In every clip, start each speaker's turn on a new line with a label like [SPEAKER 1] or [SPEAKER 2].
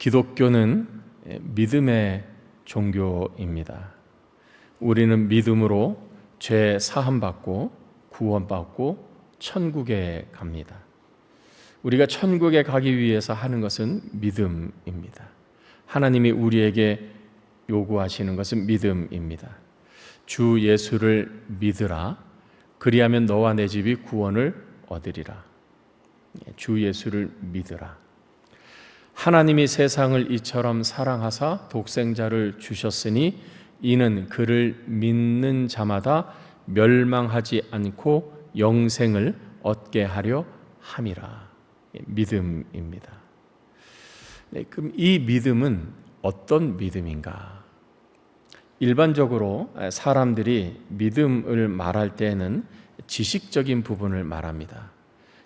[SPEAKER 1] 기독교는 믿음의 종교입니다. 우리는 믿음으로 죄 사함받고 구원받고 천국에 갑니다. 우리가 천국에 가기 위해서 하는 것은 믿음입니다. 하나님이 우리에게 요구하시는 것은 믿음입니다. 주 예수를 믿으라. 그리하면 너와 내 집이 구원을 얻으리라. 주 예수를 믿으라. 하나님이 세상을 이처럼 사랑하사 독생자를 주셨으니 이는 그를 믿는 자마다 멸망하지 않고 영생을 얻게 하려 함이라. 믿음입니다. 그럼 이 믿음은 어떤 믿음인가? 일반적으로 사람들이 믿음을 말할 때는 지식적인 부분을 말합니다.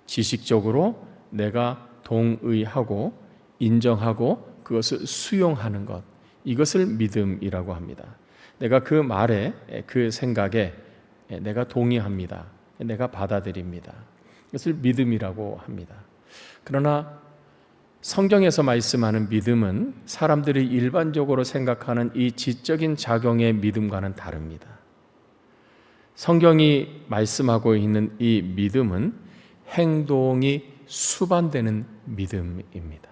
[SPEAKER 1] 지식적으로 내가 동의하고 인정하고 그것을 수용하는 것, 이것을 믿음이라고 합니다. 내가 그 말에, 그 생각에 내가 동의합니다. 내가 받아들입니다. 이것을 믿음이라고 합니다. 그러나 성경에서 말씀하는 믿음은 사람들이 일반적으로 생각하는 이 지적인 작용의 믿음과는 다릅니다. 성경이 말씀하고 있는 이 믿음은 행동이 수반되는 믿음입니다.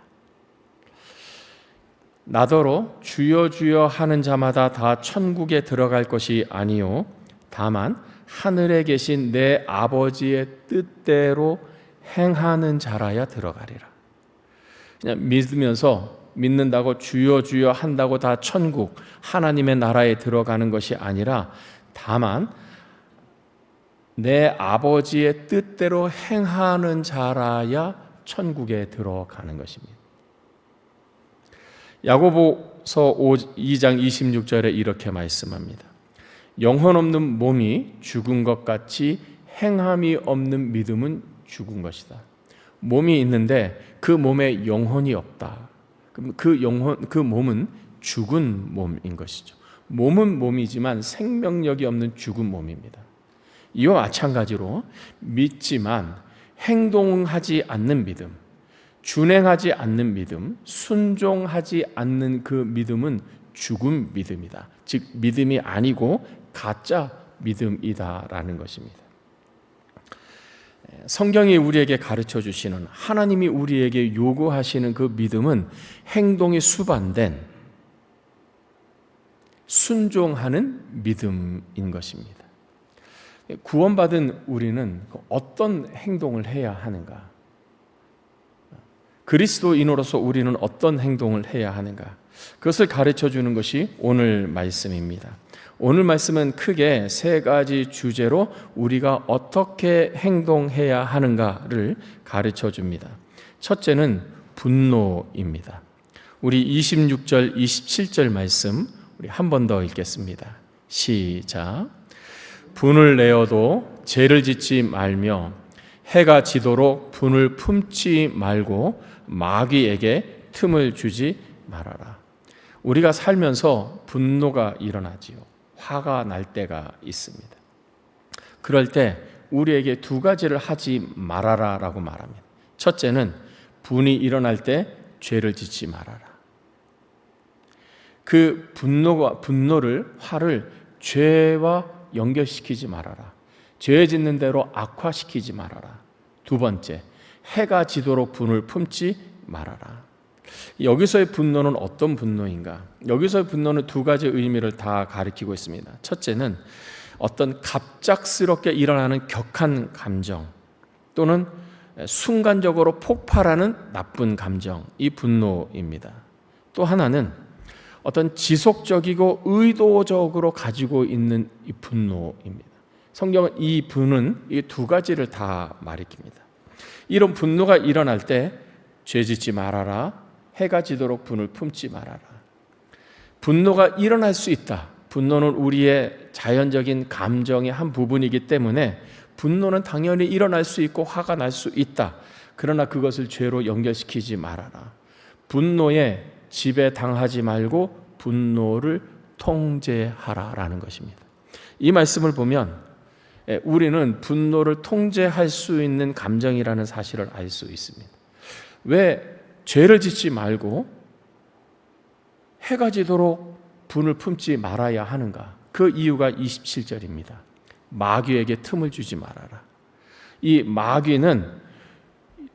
[SPEAKER 1] 나더러 주여 주여 하는 자마다 다 천국에 들어갈 것이 아니요 다만 하늘에 계신 내 아버지의 뜻대로 행하는 자라야 들어가리라. 그냥 믿는다고 주여 주여 한다고 다 천국 하나님의 나라에 들어가는 것이 아니라 다만 내 아버지의 뜻대로 행하는 자라야 천국에 들어가는 것입니다. 야고보서 2장 26절에 이렇게 말씀합니다. 영혼 없는 몸이 죽은 것 같이 행함이 없는 믿음은 죽은 것이다. 몸이 있는데 그 몸에 영혼이 없다. 그럼 그 몸은 죽은 몸인 것이죠. 몸은 몸이지만 생명력이 없는 죽은 몸입니다. 이와 마찬가지로 믿지만 행동하지 않는 믿음, 준행하지 않는 믿음, 순종하지 않는 그 믿음은 죽은 믿음이다. 즉 믿음이 아니고 가짜 믿음이다라는 것입니다. 성경이 우리에게 가르쳐 주시는, 하나님이 우리에게 요구하시는 그 믿음은 행동이 수반된 순종하는 믿음인 것입니다. 구원받은 우리는 어떤 행동을 해야 하는가? 그리스도인으로서 우리는 어떤 행동을 해야 하는가? 그것을 가르쳐 주는 것이 오늘 말씀입니다. 오늘 말씀은 크게 세 가지 주제로 우리가 어떻게 행동해야 하는가를 가르쳐 줍니다. 첫째는 분노입니다. 우리 26절, 27절 말씀 우리 한 번 더 읽겠습니다. 시작. 분을 내어도 죄를 짓지 말며 해가 지도록 분을 품지 말고 마귀에게 틈을 주지 말아라. 우리가 살면서 분노가 일어나지요. 화가 날 때가 있습니다. 그럴 때 우리에게 두 가지를 하지 말아라 라고 말합니다. 첫째는 분이 일어날 때 죄를 짓지 말아라. 그 분노를, 화를 죄와 연결시키지 말아라. 죄 짓는 대로 악화시키지 말아라. 두 번째, 해가 지도록 분을 품지 말아라. 여기서의 분노는 어떤 분노인가? 여기서의 분노는 두 가지 의미를 다 가리키고 있습니다. 첫째는 어떤 갑작스럽게 일어나는 격한 감정 또는 순간적으로 폭발하는 나쁜 감정, 이 분노입니다. 또 하나는 어떤 지속적이고 의도적으로 가지고 있는 이 분노입니다. 성경은 이 분은 이 두 가지를 다 말입니다. 이런 분노가 일어날 때 죄짓지 말아라, 해가 지도록 분을 품지 말아라. 분노가 일어날 수 있다. 분노는 우리의 자연적인 감정의 한 부분이기 때문에 분노는 당연히 일어날 수 있고 화가 날 수 있다. 그러나 그것을 죄로 연결시키지 말아라. 분노에 지배당하지 말고 분노를 통제하라라는 것입니다. 이 말씀을 보면 우리는 분노를 통제할 수 있는 감정이라는 사실을 알 수 있습니다. 왜 죄를 짓지 말고 해가 지도록 분을 품지 말아야 하는가? 그 이유가 27절입니다. 마귀에게 틈을 주지 말아라. 이 마귀는,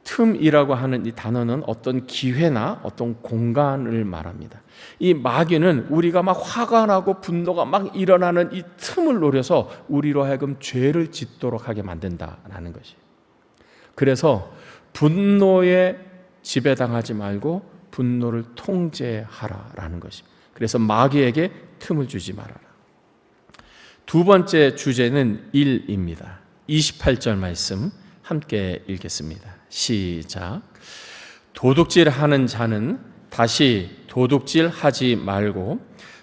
[SPEAKER 1] 틈이라고 하는 이 단어는 어떤 기회나 어떤 공간을 말합니다. 이 마귀는 우리가 막 화가 나고 분노가 막 일어나는 이 틈을 노려서 우리로 하여금 죄를 짓도록 하게 만든다라는 것이에요. 그래서 분노에 지배당하지 말고 분노를 통제하라라는 것입니다. 그래서 마귀에게 틈을 주지 말아라. 두 번째 주제는 일입니다. 28절 말씀 함께 읽겠습니다. 시작. 도둑질하는 자는 다시 도둑질하지 말고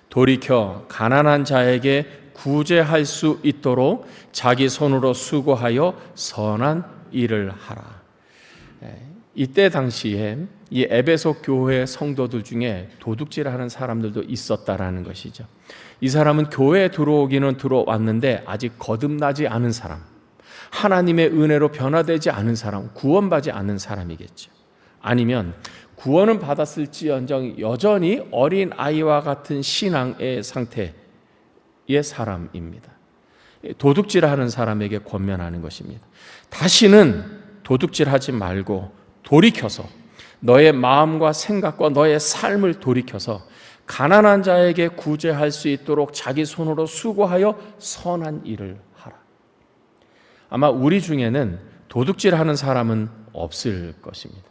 [SPEAKER 1] 돌이켜 가난한 자에게 구제할 수 있도록 자기 손으로 수고하여 선한 일을 하라. 이때 당시에 이 에베소 교회 성도들 중에 도둑질하는 사람들도 있었다라는 것이죠. 이 사람은 교회에 들어오기는 들어왔는데 아직 거듭나지 않은 사람, 하나님의 은혜로 변화되지 않은 사람, 구원받지 않은 사람이겠죠. 아니면 구원은 받았을지언정 여전히 어린 아이와 같은 신앙의 상태의 사람입니다. 도둑질하는 사람에게 권면하는 것입니다. 다시는 도둑질하지 말고 돌이켜서 너의 마음과 생각과 너의 삶을 돌이켜서 가난한 자에게 구제할 수 있도록 자기 손으로 수고하여 선한 일을 하라. 아마 우리 중에는 도둑질하는 사람은 없을 것입니다.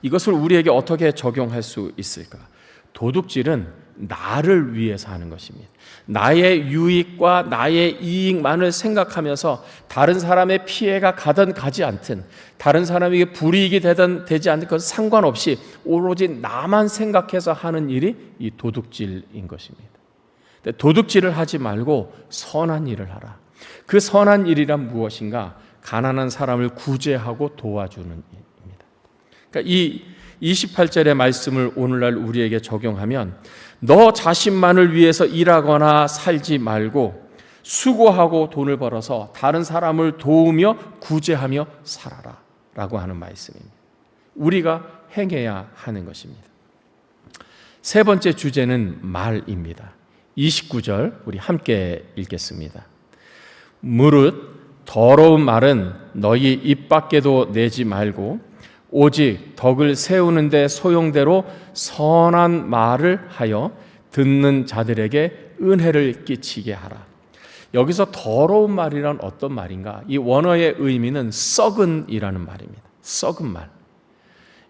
[SPEAKER 1] 이것을 우리에게 어떻게 적용할 수 있을까? 도둑질은 나를 위해서 하는 것입니다. 나의 유익과 나의 이익만을 생각하면서 다른 사람의 피해가 가든 가지 않든, 다른 사람에게 불이익이 되든 되지 않든 그건 상관없이 오로지 나만 생각해서 하는 일이 이 도둑질인 것입니다. 도둑질을 하지 말고 선한 일을 하라. 그 선한 일이란 무엇인가? 가난한 사람을 구제하고 도와주는 일입니다. 그러니까 이 28절의 말씀을 오늘날 우리에게 적용하면 너 자신만을 위해서 일하거나 살지 말고 수고하고 돈을 벌어서 다른 사람을 도우며 구제하며 살아라 라고 하는 말씀입니다. 우리가 행해야 하는 것입니다. 세 번째 주제는 말입니다. 29절 우리 함께 읽겠습니다. 무릇 더러운 말은 너희 입 밖에도 내지 말고 오직 덕을 세우는데 소용대로 선한 말을 하여 듣는 자들에게 은혜를 끼치게 하라. 여기서 더러운 말이란 어떤 말인가? 이 원어의 의미는 썩은이라는 말입니다. 썩은 말.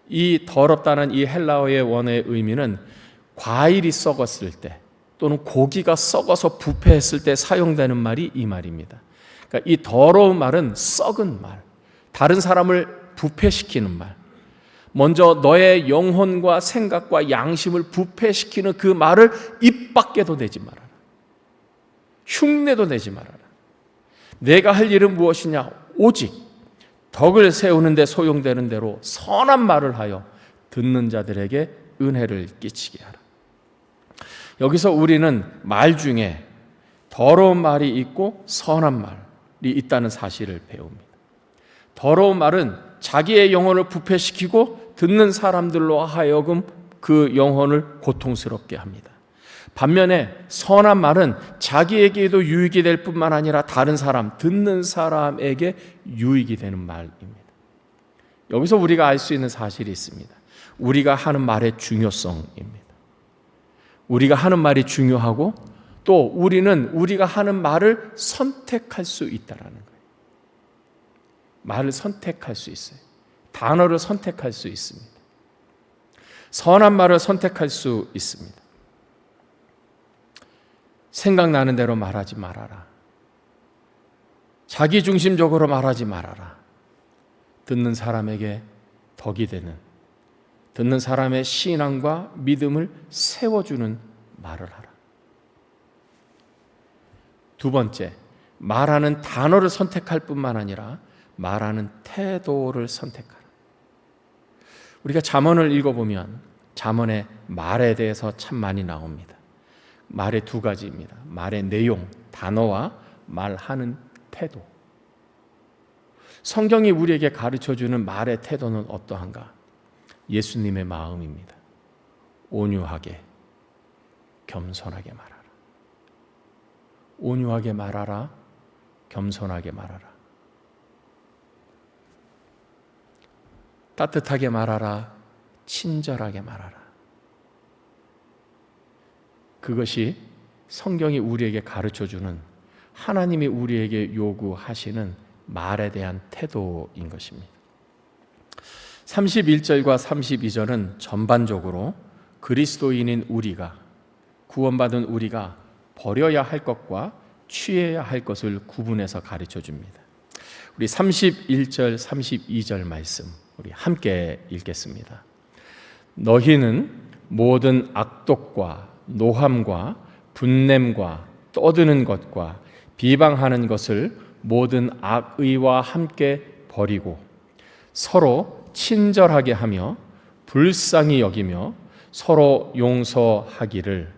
[SPEAKER 1] 이 더럽다는 이 헬라어의 원어의 의미는 과일이 썩었을 때 또는 고기가 썩어서 부패했을 때 사용되는 말이 이 말입니다. 그러니까 이 더러운 말은 썩은 말, 다른 사람을 부패시키는 말, 먼저 너의 영혼과 생각과 양심을 부패시키는 그 말을 입 밖에도 내지 말아라. 흉내도 내지 말아라. 내가 할 일은 무엇이냐? 오직 덕을 세우는 데 소용되는 대로 선한 말을 하여 듣는 자들에게 은혜를 끼치게 하라. 여기서 우리는 말 중에 더러운 말이 있고 선한 말이 있다는 사실을 배웁니다. 더러운 말은 자기의 영혼을 부패시키고 듣는 사람들로 하여금 그 영혼을 고통스럽게 합니다. 반면에 선한 말은 자기에게도 유익이 될 뿐만 아니라 다른 사람, 듣는 사람에게 유익이 되는 말입니다. 여기서 우리가 알 수 있는 사실이 있습니다. 우리가 하는 말의 중요성입니다. 우리가 하는 말이 중요하고 또 우리는 우리가 하는 말을 선택할 수 있다라는 거예요. 말을 선택할 수 있어요. 단어를 선택할 수 있습니다. 선한 말을 선택할 수 있습니다. 생각나는 대로 말하지 말아라. 자기중심적으로 말하지 말아라. 듣는 사람에게 덕이 되는, 듣는 사람의 신앙과 믿음을 세워주는 말을 하라. 두 번째, 말하는 단어를 선택할 뿐만 아니라 말하는 태도를 선택하라. 우리가 잠언을 읽어보면 잠언의 말에 대해서 참 많이 나옵니다. 말의 두 가지입니다. 말의 내용, 단어와 말하는 태도. 성경이 우리에게 가르쳐주는 말의 태도는 어떠한가? 예수님의 마음입니다. 온유하게, 겸손하게 말하라. 온유하게 말하라. 겸손하게 말하라. 따뜻하게 말하라. 친절하게 말하라. 그것이 성경이 우리에게 가르쳐주는, 하나님이 우리에게 요구하시는 말에 대한 태도인 것입니다. 31절과 32절은 전반적으로 그리스도인인 우리가, 구원받은 우리가 버려야 할 것과 취해야 할 것을 구분해서 가르쳐 줍니다. 우리 31절, 32절 말씀 우리 함께 읽겠습니다. 너희는 모든 악독과 노함과 분냄과 떠드는 것과 비방하는 것을 모든 악의와 함께 버리고 서로 친절하게 하며 불쌍히 여기며 서로 용서하기를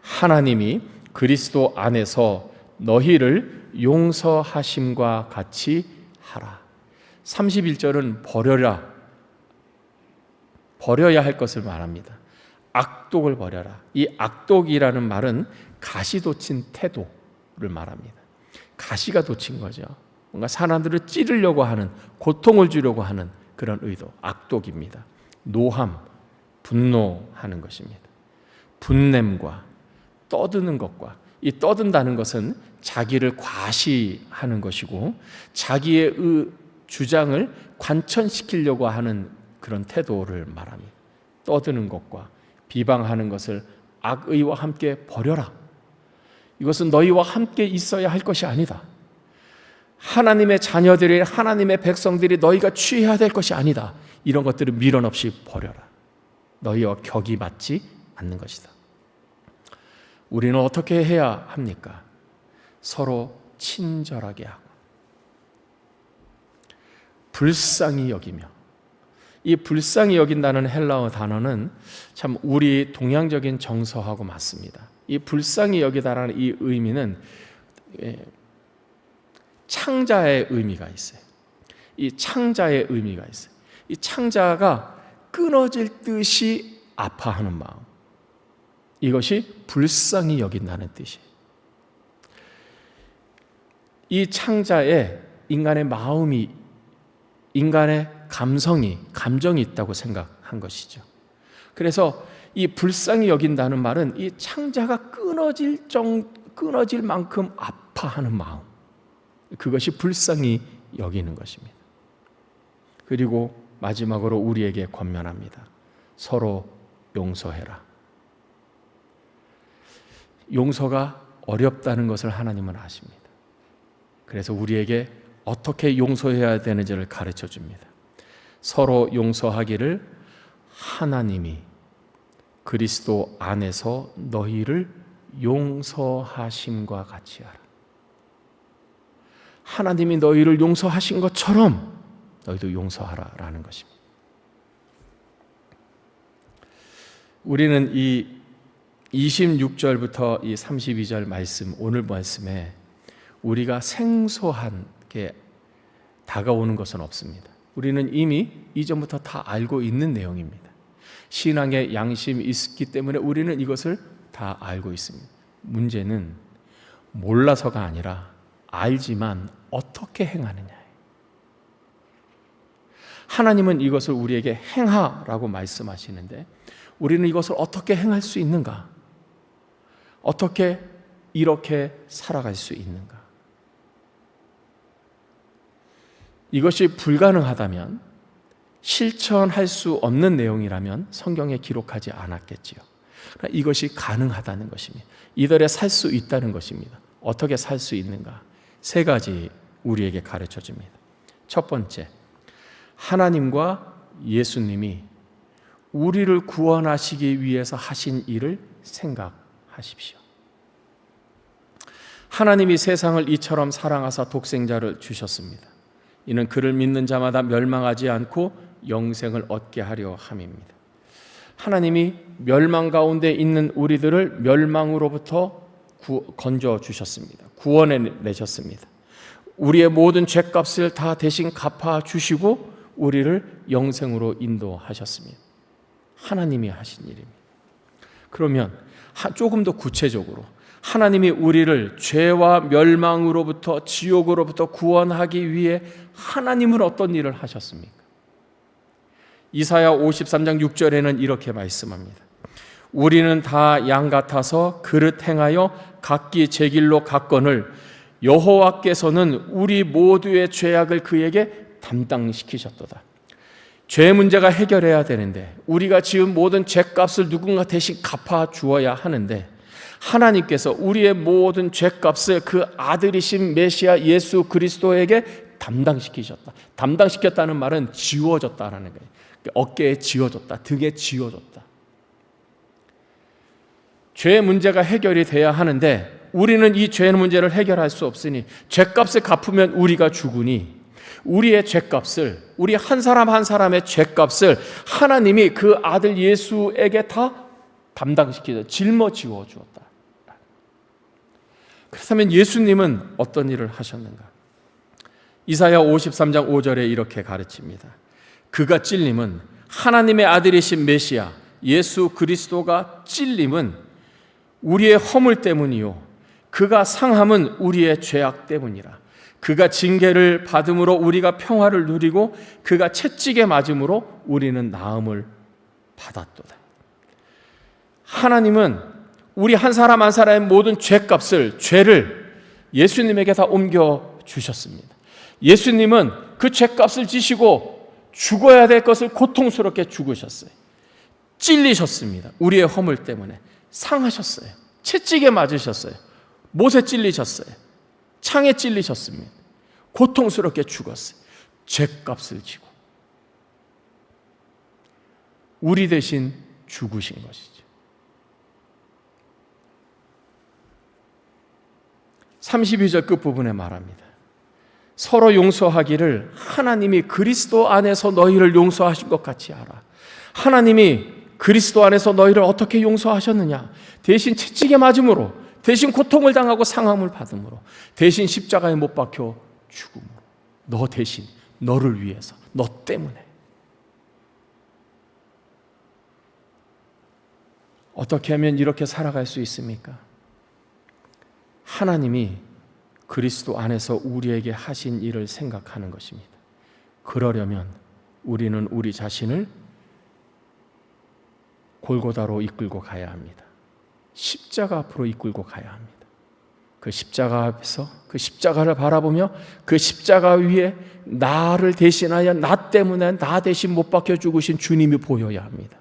[SPEAKER 1] 하나님이 그리스도 안에서 너희를 용서하심과 같이 하라. 31절은 버려야 할 것을 말합니다. 악독을 버려라. 이 악독이라는 말은 가시 돋친 태도를 말합니다. 가시가 돋친 거죠. 뭔가 사람들을 찌르려고 하는, 고통을 주려고 하는 그런 의도, 악독입니다. 노함, 분노하는 것입니다. 분냄과 떠드는 것과, 이 떠든다는 것은 자기를 과시하는 것이고 자기의 주장을 관천시키려고 하는 그런 태도를 말합니다. 떠드는 것과 비방하는 것을 악의와 함께 버려라. 이것은 너희와 함께 있어야 할 것이 아니다. 하나님의 자녀들이, 하나님의 백성들이 너희가 취해야 될 것이 아니다. 이런 것들을 미련 없이 버려라. 너희와 격이 맞지 않는 것이다. 우리는 어떻게 해야 합니까? 서로 친절하게 하고 불쌍히 여기며, 이 불쌍히 여긴다는 헬라어 단어는 참 우리 동양적인 정서하고 맞습니다. 이 불쌍히 여기다라는 이 의미는 창자의 의미가 있어요. 이 창자의 의미가 있어요. 이 창자가 끊어질 듯이 아파하는 마음, 이것이 불쌍히 여긴다는 뜻이에요. 이 창자에 인간의 마음이, 인간의 감정이 있다고 생각한 것이죠. 그래서 이 불쌍히 여긴다는 말은 이 창자가 끊어질 만큼 아파하는 마음, 그것이 불쌍히 여기는 것입니다. 그리고 마지막으로 우리에게 권면합니다. 서로 용서해라. 용서가 어렵다는 것을 하나님은 아십니다. 그래서 우리에게 어떻게 용서해야 되는지를 가르쳐 줍니다. 서로 용서하기를 하나님이 그리스도 안에서 너희를 용서하심과 같이 하라. 하나님이 너희를 용서하신 것처럼 너희도 용서하라라는 것입니다. 우리는 이 26절부터 이 32절 말씀, 오늘 말씀에 우리가 생소하게 다가오는 것은 없습니다. 우리는 이미 이전부터 다 알고 있는 내용입니다. 신앙의 양심이 있기 때문에 우리는 이것을 다 알고 있습니다. 문제는 몰라서가 아니라 알지만 어떻게 행하느냐예요. 하나님은 이것을 우리에게 행하라고 말씀하시는데 우리는 이것을 어떻게 행할 수 있는가? 어떻게 이렇게 살아갈 수 있는가? 이것이 불가능하다면, 실천할 수 없는 내용이라면 성경에 기록하지 않았겠지요. 그러나 이것이 가능하다는 것입니다. 이들에 살 수 있다는 것입니다. 어떻게 살 수 있는가? 세 가지 우리에게 가르쳐 줍니다. 첫 번째, 하나님과 예수님이 우리를 구원하시기 위해서 하신 일을 생각하십시오. 하나님이 세상을 이처럼 사랑하사 독생자를 주셨습니다. 이는 그를 믿는 자마다 멸망하지 않고 영생을 얻게 하려 함입니다. 하나님이 멸망 가운데 있는 우리들을 멸망으로부터 건져 주셨습니다. 구원해 내셨습니다. 우리의 모든 죄값을 다 대신 갚아 주시고 우리를 영생으로 인도하셨습니다. 하나님이 하신 일입니다. 그러면 조금 더 구체적으로 하나님이 우리를 죄와 멸망으로부터 지옥으로부터 구원하기 위해 하나님은 어떤 일을 하셨습니까? 이사야 53장 6절에는 이렇게 말씀합니다. 우리는 다 양 같아서 그릇 행하여 각기 제 길로 갔거늘 여호와께서는 우리 모두의 죄악을 그에게 담당시키셨도다. 죄 문제가 해결해야 되는데 우리가 지은 모든 죄값을 누군가 대신 갚아 주어야 하는데 하나님께서 우리의 모든 죄값을 그 아들이신 메시아 예수 그리스도에게 담당시키셨다. 담당시켰다는 말은 지워졌다라는 거예요. 어깨에 지워졌다, 등에 지워졌다. 죄 문제가 해결이 돼야 하는데 우리는 이 죄 문제를 해결할 수 없으니 죄값을 갚으면 우리가 죽으니 우리의 죄값을, 우리 한 사람 한 사람의 죄값을 하나님이 그 아들 예수에게 다 담당시키자, 짊어지워 주었다. 그렇다면 예수님은 어떤 일을 하셨는가? 이사야 53장 5절에 이렇게 가르칩니다. 그가 찔림은 하나님의 아들이신 메시아 예수 그리스도가 찔림은 우리의 허물 때문이요 그가 상함은 우리의 죄악 때문이라. 그가 징계를 받음으로 우리가 평화를 누리고 그가 채찍에 맞음으로 우리는 나음을 받았도다. 하나님은 우리 한 사람 한 사람의 모든 죄값을, 죄를 예수님에게 다 옮겨 주셨습니다. 예수님은 그 죄값을 지시고 죽어야 될 것을 고통스럽게 죽으셨어요. 찔리셨습니다. 우리의 허물 때문에 상하셨어요. 채찍에 맞으셨어요. 못에 찔리셨어요. 창에 찔리셨습니다. 고통스럽게 죽었어요. 죄값을 지고 우리 대신 죽으신 것이죠. 32절 끝부분에 말합니다. 서로 용서하기를 하나님이 그리스도 안에서 너희를 용서하신 것 같이 알아. 하나님이 그리스도 안에서 너희를 어떻게 용서하셨느냐? 대신 채찍에 맞음으로, 대신 고통을 당하고 상함을 받음으로, 대신 십자가에 못 박혀 죽음으로, 너 대신, 너를 위해서, 너 때문에. 어떻게 하면 이렇게 살아갈 수 있습니까? 하나님이 그리스도 안에서 우리에게 하신 일을 생각하는 것입니다. 그러려면 우리는 우리 자신을 골고다로 이끌고 가야 합니다. 십자가 앞으로 이끌고 가야 합니다. 그 십자가 앞에서 그 십자가를 바라보며 그 십자가 위에 나를 대신하여 나 때문에 나 대신 못 박혀 죽으신 주님이 보여야 합니다.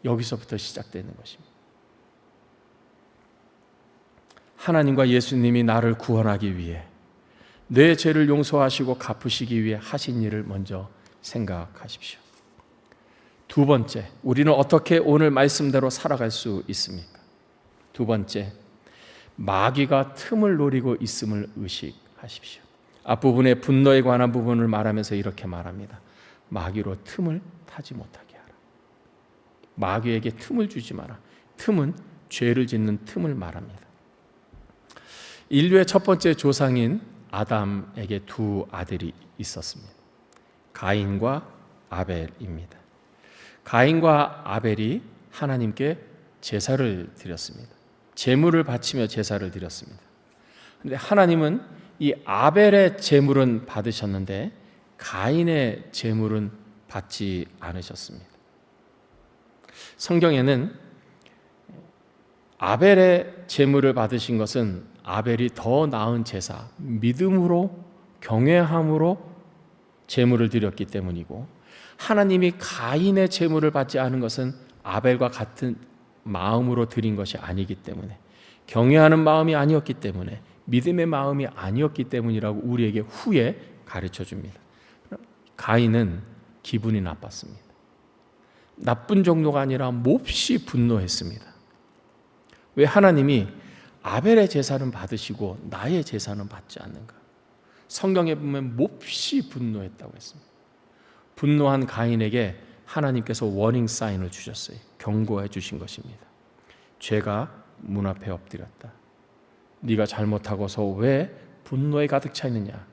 [SPEAKER 1] 여기서부터 시작되는 것입니다. 하나님과 예수님이 나를 구원하기 위해 내 죄를 용서하시고 갚으시기 위해 하신 일을 먼저 생각하십시오. 두 번째, 우리는 어떻게 오늘 말씀대로 살아갈 수 있습니까? 두 번째, 마귀가 틈을 노리고 있음을 의식하십시오. 앞부분에 분노에 관한 부분을 말하면서 이렇게 말합니다. 마귀로 틈을 타지 못하게 하라. 마귀에게 틈을 주지 마라. 틈은 죄를 짓는 틈을 말합니다. 인류의 첫 번째 조상인 아담에게 두 아들이 있었습니다. 가인과 아벨입니다. 가인과 아벨이 하나님께 제사를 드렸습니다. 제물을 바치며 제사를 드렸습니다. 그런데 하나님은 이 아벨의 제물은 받으셨는데 가인의 제물은 받지 않으셨습니다. 성경에는 아벨의 제물을 받으신 것은 아벨이 더 나은 제사, 믿음으로 경외함으로 제물을 드렸기 때문이고, 하나님이 가인의 제물을 받지 않은 것은 아벨과 같은 마음으로 드린 것이 아니기 때문에, 경외하는 마음이 아니었기 때문에, 믿음의 마음이 아니었기 때문이라고 우리에게 후에 가르쳐 줍니다. 가인은 기분이 나빴습니다. 나쁜 정도가 아니라 몹시 분노했습니다. 왜 하나님이 아벨의 제사는 받으시고 나의 제사는 받지 않는가? 성경에 보면 몹시 분노했다고 했습니다. 분노한 가인에게 하나님께서 워닝 사인을 주셨어요. 경고해 주신 것입니다. 죄가 문 앞에 엎드렸다. 네가 잘못하고서 왜 분노에 가득 차 있느냐?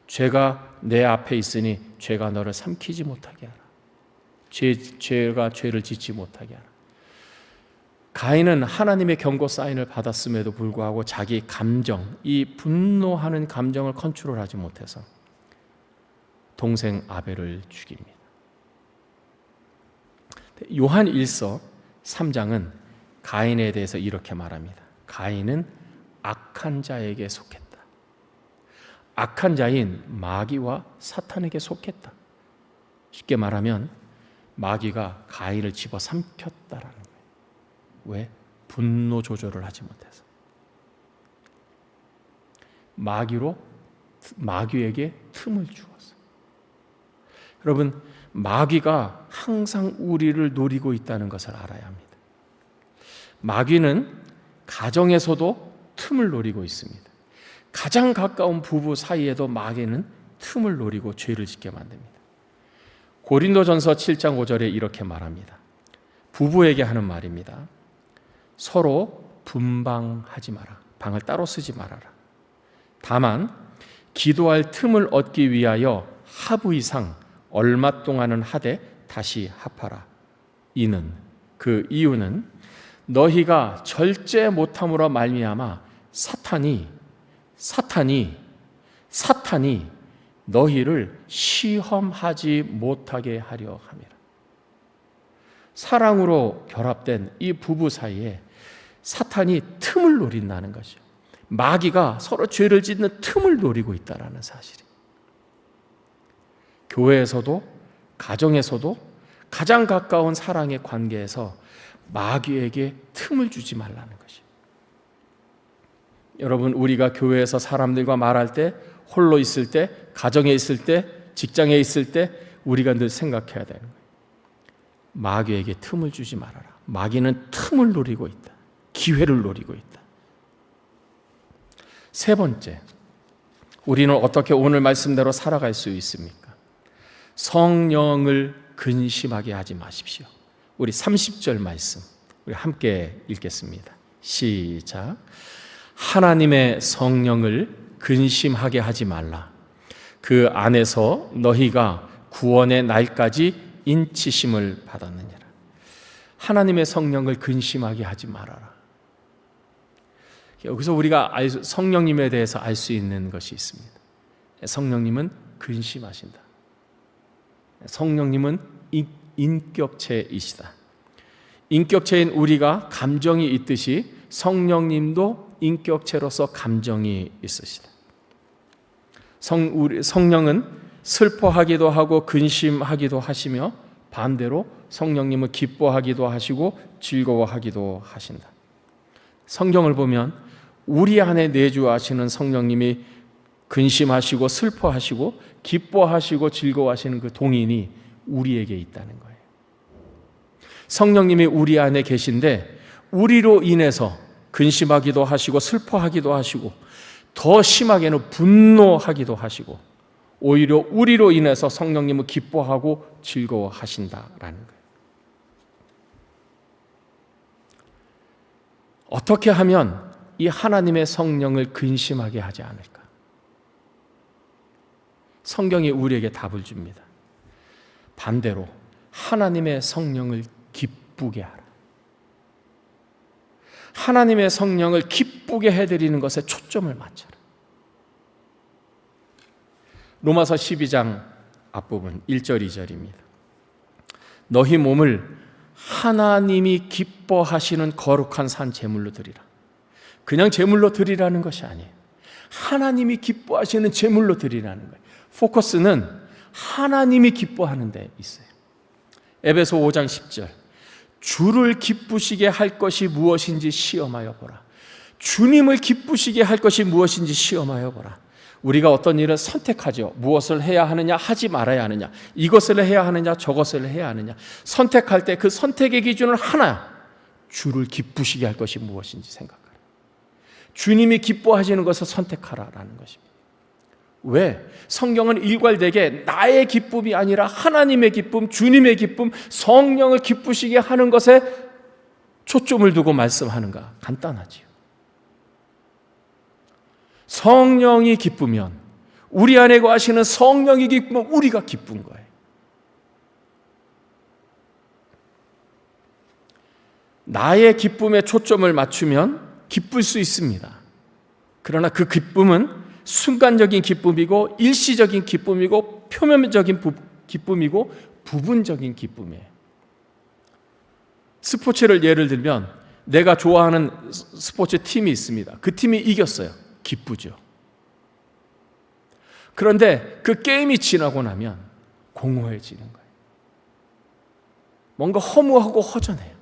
[SPEAKER 1] 죄가 내 앞에 있으니 죄가 너를 삼키지 못하게 하라. 죄가 죄를 짓지 못하게 하라. 가인은 하나님의 경고 사인을 받았음에도 불구하고 자기 감정, 이 분노하는 감정을 컨트롤하지 못해서 동생 아벨을 죽입니다. 요한 1서 3장은 가인에 대해서 이렇게 말합니다. 가인은 악한 자에게 속했다. 악한 자인 마귀와 사탄에게 속했다. 쉽게 말하면 마귀가 가인을 집어삼켰다라는 거예요. 왜? 분노 조절을 하지 못해서. 마귀에게 틈을 주었어. 여러분, 마귀가 항상 우리를 노리고 있다는 것을 알아야 합니다. 마귀는 가정에서도 틈을 노리고 있습니다. 가장 가까운 부부 사이에도 마귀는 틈을 노리고 죄를 짓게 만듭니다. 고린도전서 7장 5절에 이렇게 말합니다. 부부에게 하는 말입니다. 서로 분방하지 마라. 방을 따로 쓰지 말아라. 다만 기도할 틈을 얻기 위하여 하부 이상 얼마 동안은 하되 다시 합하라. 그 이유는 너희가 절제 못함으로 말미암아 사탄이 너희를 시험하지 못하게 하려 함이라. 사랑으로 결합된 이 부부 사이에 사탄이 틈을 노린다는 것이죠. 마귀가 서로 죄를 짓는 틈을 노리고 있다는 사실이. 교회에서도 가정에서도 가장 가까운 사랑의 관계에서 마귀에게 틈을 주지 말라는 것이에요. 여러분, 우리가 교회에서 사람들과 말할 때, 홀로 있을 때, 가정에 있을 때, 직장에 있을 때 우리가 늘 생각해야 되는 거예요. 마귀에게 틈을 주지 말아라. 마귀는 틈을 노리고 있다. 기회를 노리고 있다. 세 번째, 우리는 어떻게 오늘 말씀대로 살아갈 수 있습니까? 성령을 근심하게 하지 마십시오. 우리 30절 말씀 우리 함께 읽겠습니다. 시작. 하나님의 성령을 근심하게 하지 말라. 그 안에서 너희가 구원의 날까지 인치심을 받았느니라. 하나님의 성령을 근심하게 하지 말아라. 여기서 우리가 성령님에 대해서 알 수 있는 것이 있습니다. 성령님은 근심하신다. 성령님은 인격체이시다. 인격체인 우리가 감정이 있듯이 성령님도 인격체로서 감정이 있으시다. 성령은 슬퍼하기도 하고 근심하기도 하시며 반대로 성령님은 기뻐하기도 하시고 즐거워하기도 하신다. 성경을 보면 우리 안에 내주하시는 성령님이 근심하시고 슬퍼하시고 기뻐하시고 즐거워하시는 그 동인이 우리에게 있다는 거예요. 성령님이 우리 안에 계신데 우리로 인해서 근심하기도 하시고 슬퍼하기도 하시고 더 심하게는 분노하기도 하시고 오히려 우리로 인해서 성령님은 기뻐하고 즐거워하신다라는 거예요. 어떻게 하면 이 하나님의 성령을 근심하게 하지 않을까? 성경이 우리에게 답을 줍니다. 반대로 하나님의 성령을 기쁘게 하라. 하나님의 성령을 기쁘게 해드리는 것에 초점을 맞춰라. 로마서 12장 앞부분 1절 2절입니다. 너희 몸을 하나님이 기뻐하시는 거룩한 산 제물로 드리라. 그냥 제물로 드리라는 것이 아니에요. 하나님이 기뻐하시는 제물로 드리라는 거예요. 포커스는 하나님이 기뻐하는 데 있어요. 에베소 5장 10절. 주를 기쁘시게 할 것이 무엇인지 시험하여 보라. 주님을 기쁘시게 할 것이 무엇인지 시험하여 보라. 우리가 어떤 일을 선택하죠. 무엇을 해야 하느냐, 하지 말아야 하느냐, 이것을 해야 하느냐, 저것을 해야 하느냐. 선택할 때 그 선택의 기준은 하나, 주를 기쁘시게 할 것이 무엇인지 생각하라. 주님이 기뻐하시는 것을 선택하라라는 것입니다. 왜? 성경은 일괄되게 나의 기쁨이 아니라 하나님의 기쁨, 주님의 기쁨, 성령을 기쁘시게 하는 것에 초점을 두고 말씀하는가? 간단하지요. 성령이 기쁘면, 우리 안에 거하시는 성령이 기쁘면 우리가 기쁜 거예요. 나의 기쁨에 초점을 맞추면 기쁠 수 있습니다. 그러나 그 기쁨은 순간적인 기쁨이고 일시적인 기쁨이고 표면적인 기쁨이고 부분적인 기쁨이에요. 스포츠를 예를 들면 내가 좋아하는 스포츠 팀이 있습니다. 그 팀이 이겼어요. 기쁘죠. 그런데 그 게임이 지나고 나면 공허해지는 거예요. 뭔가 허무하고 허전해요.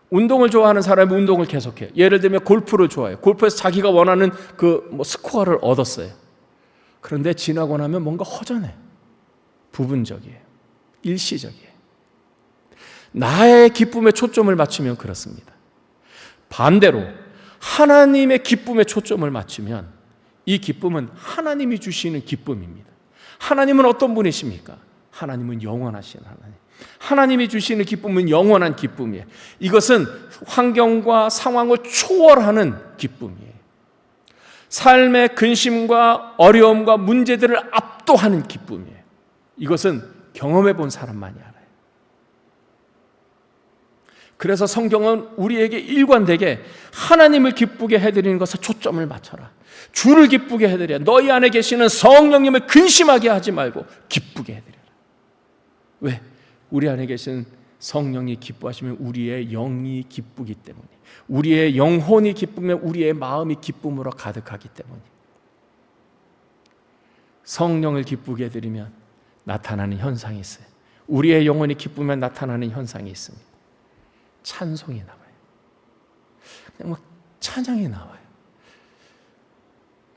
[SPEAKER 1] 운동을 좋아하는 사람이 운동을 계속해요. 예를 들면 골프를 좋아해요. 골프에서 자기가 원하는 스코어를 얻었어요. 그런데 지나고 나면 뭔가 허전해요. 부분적이에요. 일시적이에요. 나의 기쁨에 초점을 맞추면 그렇습니다. 반대로 하나님의 기쁨에 초점을 맞추면 이 기쁨은 하나님이 주시는 기쁨입니다. 하나님은 어떤 분이십니까? 하나님은 영원하신 하나님. 하나님이 주시는 기쁨은 영원한 기쁨이에요. 이것은 환경과 상황을 초월하는 기쁨이에요. 삶의 근심과 어려움과 문제들을 압도하는 기쁨이에요. 이것은 경험해 본 사람만이 알아요. 그래서 성경은 우리에게 일관되게 하나님을 기쁘게 해드리는 것에 초점을 맞춰라. 주를 기쁘게 해드려. 너희 안에 계시는 성령님을 근심하게 하지 말고 기쁘게 해드려라. 왜? 우리 안에 계신 성령이 기뻐하시면 우리의 영이 기쁘기 때문에, 우리의 영혼이 기쁘면 우리의 마음이 기쁨으로 가득하기 때문에, 성령을 기쁘게 해드리면 나타나는 현상이 있어요. 우리의 영혼이 기쁘면 나타나는 현상이 있습니다. 찬송이 나와요. 그냥 막 찬양이 나와요.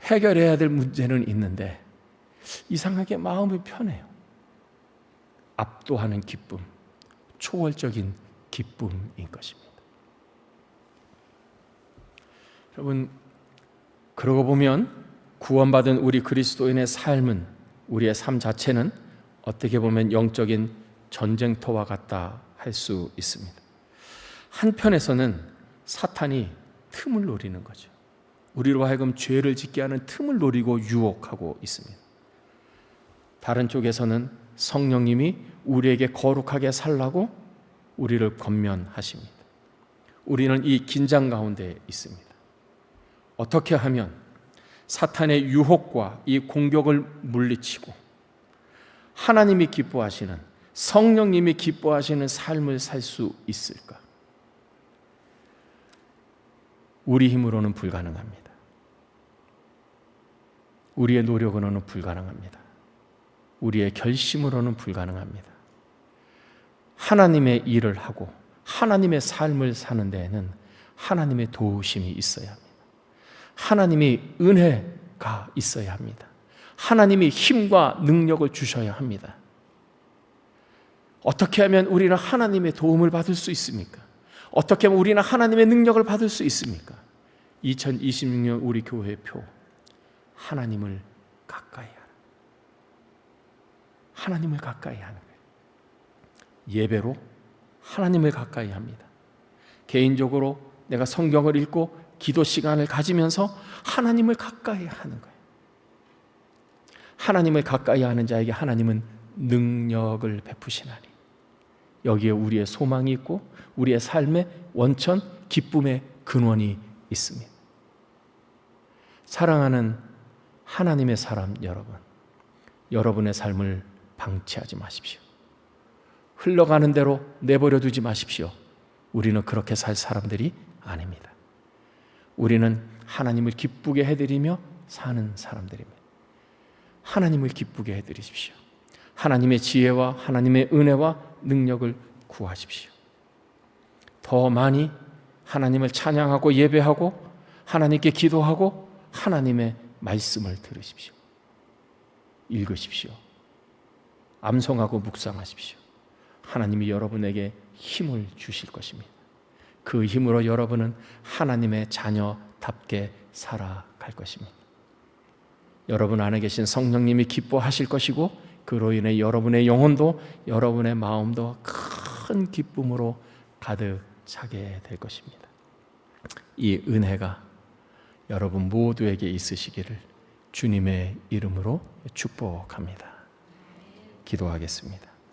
[SPEAKER 1] 해결해야 될 문제는 있는데 이상하게 마음이 편해요. 압도하는 기쁨, 초월적인 기쁨인 것입니다. 여러분, 그러고 보면 구원받은 우리 그리스도인의 삶은, 우리의 삶 자체는 어떻게 보면 영적인 전쟁터와 같다 할 수 있습니다. 한편에서는 사탄이 틈을 노리는 거죠. 우리로 하여금 죄를 짓게 하는 틈을 노리고 유혹하고 있습니다. 다른 쪽에서는 성령님이 우리에게 거룩하게 살라고 우리를 권면하십니다. 우리는 이 긴장 가운데 있습니다. 어떻게 하면 사탄의 유혹과 이 공격을 물리치고 하나님이 기뻐하시는, 성령님이 기뻐하시는 삶을 살 수 있을까? 우리 힘으로는 불가능합니다. 우리의 노력으로는 불가능합니다. 우리의 결심으로는 불가능합니다. 하나님의 일을 하고 하나님의 삶을 사는 데에는 하나님의 도우심이 있어야 합니다. 하나님이 은혜가 있어야 합니다. 하나님이 힘과 능력을 주셔야 합니다. 어떻게 하면 우리는 하나님의 도움을 받을 수 있습니까? 어떻게 하면 우리는 하나님의 능력을 받을 수 있습니까? 2026년 우리 교회의 표, 하나님을 가까이 하라. 하나님을 가까이 하는 거예요. 예배로 하나님을 가까이 합니다. 개인적으로 내가 성경을 읽고 기도 시간을 가지면서 하나님을 가까이 하는 거예요. 하나님을 가까이 하는 자에게 하나님은 능력을 베푸시나니, 여기에 우리의 소망이 있고 우리의 삶의 원천, 기쁨의 근원이 있습니다. 사랑하는 하나님의 사람 여러분, 여러분의 삶을 방치하지 마십시오. 흘러가는 대로 내버려 두지 마십시오. 우리는 그렇게 살 사람들이 아닙니다. 우리는 하나님을 기쁘게 해드리며 사는 사람들입니다. 하나님을 기쁘게 해드리십시오. 하나님의 지혜와 하나님의 은혜와 능력을 구하십시오. 더 많이 하나님을 찬양하고 예배하고 하나님께 기도하고 하나님의 말씀을 들으십시오. 읽으십시오. 암송하고 묵상하십시오. 하나님이 여러분에게 힘을 주실 것입니다. 그 힘으로 여러분은 하나님의 자녀답게 살아갈 것입니다. 여러분 안에 계신 성령님이 기뻐하실 것이고, 그로 인해 여러분의 영혼도 여러분의 마음도 큰 기쁨으로 가득 차게 될 것입니다. 이 은혜가 여러분 모두에게 있으시기를 주님의 이름으로 축복합니다. 기도하겠습니다.